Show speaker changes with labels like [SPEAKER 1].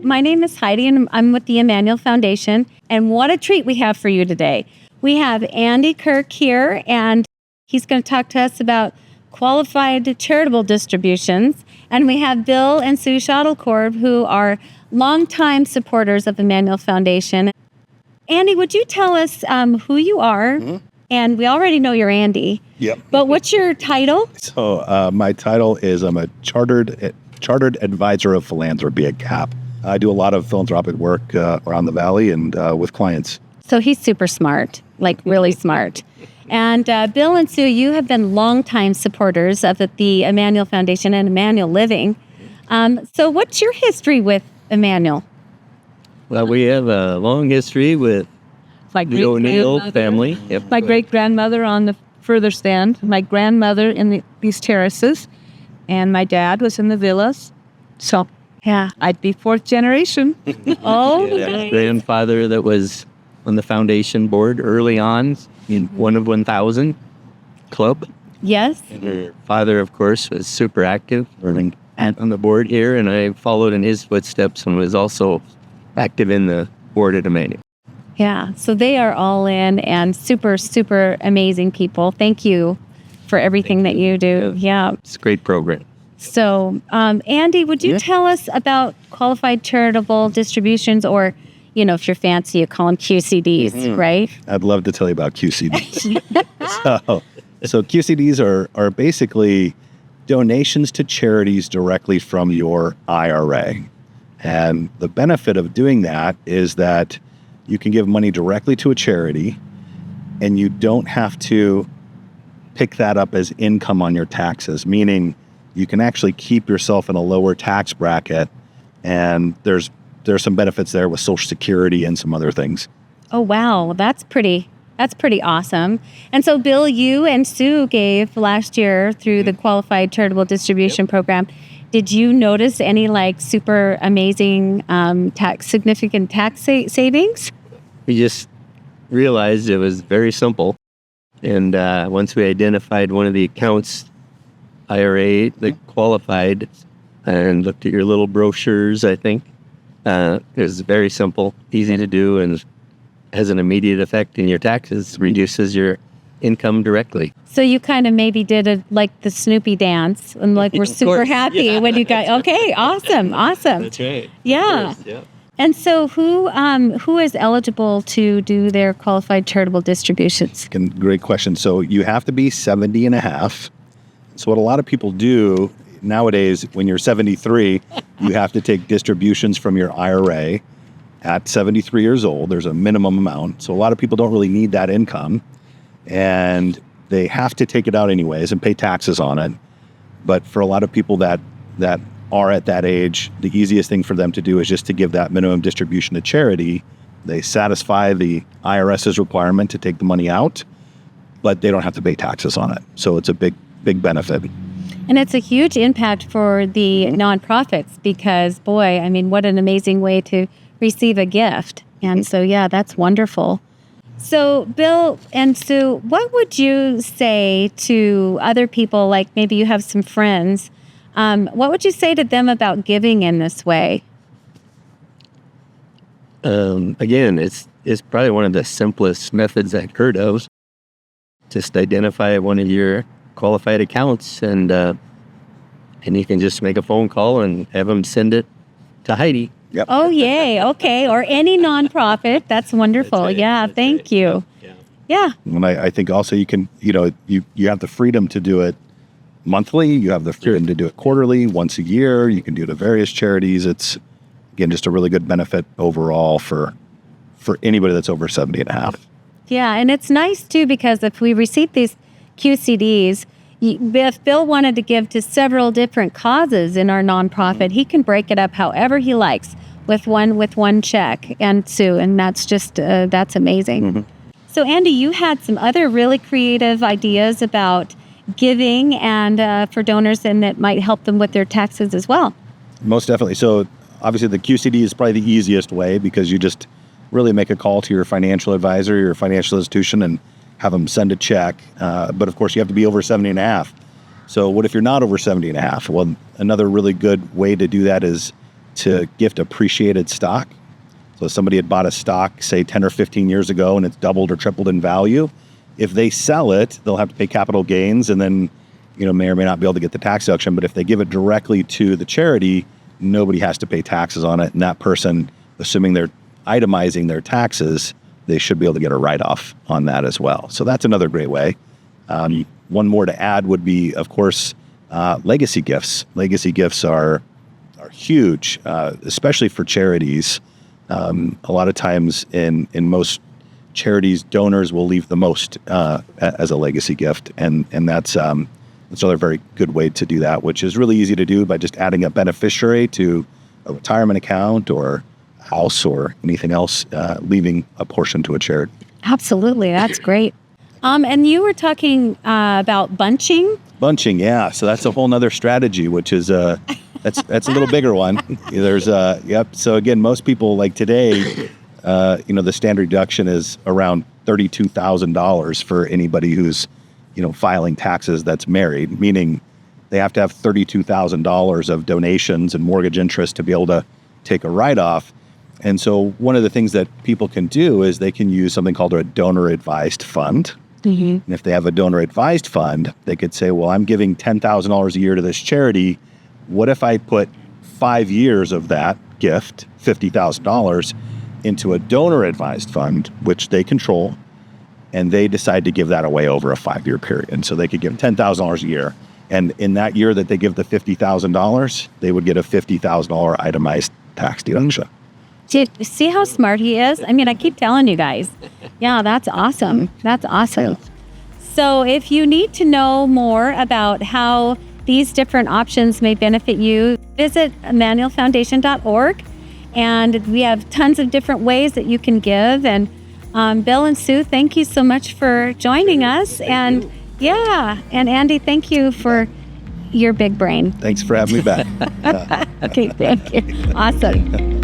[SPEAKER 1] my name is Heidi, and I'm with the Immanuel Foundation. And what a treat we have for you today. We have Andy Kirk here, and he's going to talk to us about qualified charitable distributions. And we have Bill and Sue Schottelkorb, who are longtime supporters of the Immanuel Foundation. Andy, would you tell us who you are? Mm-hmm. And we already know you're Andy.
[SPEAKER 2] Yep.
[SPEAKER 1] But what's your title?
[SPEAKER 2] So my title is I'm a Charted Advisor of Philanthropy at CAP. I do a lot of philanthropic work around the Valley and with clients.
[SPEAKER 1] So he's super smart, like really smart. And Bill and Sue, you have been longtime supporters of the Immanuel Foundation and Immanuel Living. So what's your history with Immanuel?
[SPEAKER 3] Well, we have a long history with the O'Neill family.
[SPEAKER 4] Yep. My great-grandmother on the further stand, my grandmother in these terraces, and my dad was in the villas. So, yeah, I'd be fourth generation.
[SPEAKER 1] Oh,
[SPEAKER 3] yeah, grandfather that was on the foundation board early on in One of 1,000 club.
[SPEAKER 1] Yes.
[SPEAKER 3] And her father, of course, was super active running on the board here, and I followed in his footsteps and was also active in the board at Immanuel.
[SPEAKER 1] Yeah, so they are all in and super, super amazing people. Thank you for everything that you do. Yeah.
[SPEAKER 3] It's a great program.
[SPEAKER 1] So, Andy, would you tell us about qualified charitable distributions, or, you know, if you're fancy, you call them QCDs, right?
[SPEAKER 2] I'd love to tell you about QCDs. So QCDs are basically donations to charities directly from your IRA. And the benefit of doing that is that you can give money directly to a charity, and you don't have to pick that up as income on your taxes, meaning you can actually keep yourself in a lower tax bracket, and there's some benefits there with Social Security and some other things.
[SPEAKER 1] Oh, wow. That's pretty awesome. And so, Bill, you and Sue gave last year through the Qualified Charitable Distribution Program. Did you notice any super amazing significant tax savings?
[SPEAKER 3] We just realized it was very simple. And once we identified one of the accounts, IRA, that qualified, and looked at your little brochures, I think, it was very simple, easy to do, and has an immediate effect in your taxes, reduces your income directly.
[SPEAKER 1] So you kind of maybe did the Snoopy dance, and we're super happy when you got, okay, awesome.
[SPEAKER 3] That's right.
[SPEAKER 1] Yeah.
[SPEAKER 3] Yeah.
[SPEAKER 1] And so who is eligible to do their qualified charitable distributions?
[SPEAKER 2] Great question. So you have to be 70 and a half. So what a lot of people do nowadays, when you're 73, you have to take distributions from your IRA at 73 years old. There's a minimum amount. So a lot of people don't really need that income, and they have to take it out anyways and pay taxes on it. But for a lot of people that are at that age, the easiest thing for them to do is just to give that minimum distribution to charity. They satisfy the IRS's requirement to take the money out, but they don't have to pay taxes on it. So it's a big benefit.
[SPEAKER 1] And it's a huge impact for the nonprofits because, boy, I mean, what an amazing way to receive a gift. And so, yeah, that's wonderful. So, Bill and Sue, what would you say to other people, like maybe you have some friends, what would you say to them about giving in this way?
[SPEAKER 3] Again, it's probably one of the simplest methods I've heard of. Just identify one of your qualified accounts, and you can just make a phone call and have them send it to Heidi.
[SPEAKER 2] Yep.
[SPEAKER 1] Oh, yay. Okay. Or any nonprofit. That's wonderful.
[SPEAKER 3] That's right.
[SPEAKER 1] Yeah.
[SPEAKER 3] That's
[SPEAKER 1] Thank
[SPEAKER 3] right.
[SPEAKER 1] you. Yeah.
[SPEAKER 2] And I think also you can, you have the freedom to do it monthly. You have the freedom to do it quarterly, once a year. You can do it to various charities. It's, again, just a really good benefit overall for anybody that's over 70 and a half.
[SPEAKER 1] Yeah. And it's nice, too, because if we receive these QCDs, if Bill wanted to give to several different causes in our nonprofit, he can break it up however he likes with one check. And Sue, and that's just, that's amazing. Mm-hmm. So, Andy, you had some other really creative ideas about giving and for donors, and that might help them with their taxes as well.
[SPEAKER 2] Most definitely. So, obviously, the QCD is probably the easiest way because you just really make a call to your financial advisor, your financial institution, and have them send a check. But, of course, you have to be over 70 and a half. So what if you're not over 70 and a half? Well, another really good way to do that is to gift appreciated stock. So if somebody had bought a stock, say 10 or 15 years ago, and it's doubled or tripled in value, if they sell it, they'll have to pay capital gains and then, may or may not be able to get the tax deduction. But if they give it directly to the charity, nobody has to pay taxes on it. And that person, assuming they're itemizing their taxes, they should be able to get a write-off on that as well. So that's another great way. One more to add would be, of course, legacy gifts. Legacy gifts are huge, especially for charities. A lot of times in most charities, donors will leave the most as a legacy gift, and that's another very good way to do that, which is really easy to do by just adding a beneficiary to a retirement account or a house or anything else, leaving a portion to a charity.
[SPEAKER 1] Absolutely. That's great. And you were talking about bunching.
[SPEAKER 2] Bunching, yeah. So that's a whole nother strategy, which is that's a little bigger one. There's So again, most people like today, the standard deduction is around $32,000 for anybody who's filing taxes that's married, meaning they have to have $32,000 of donations and mortgage interest to be able to take a write-off. And so one of the things that people can do is they can use something called a donor-advised fund. Mm-hmm. And if they have a donor-advised fund, they could say, well, I'm giving $10,000 a year to this charity. What if I put 5 years of that gift, $50,000, into a donor-advised fund, which they control, and they decide to give that away over a 5-year period. And so they could give $10,000 a year. And in that year that they give the $50,000, they would get a $50,000 itemized tax deduction.
[SPEAKER 1] See how smart he is? I mean, I keep telling you guys. Yeah, that's awesome. That's awesome. Yeah. So if you need to know more about how these different options may benefit you, visit immanuelfoundation.org. And we have tons of different ways that you can give. And Bill and Sue, thank you so much for joining us. And Andy, thank you for your big brain.
[SPEAKER 2] Thanks for having me back.
[SPEAKER 1] Okay, thank you. Awesome.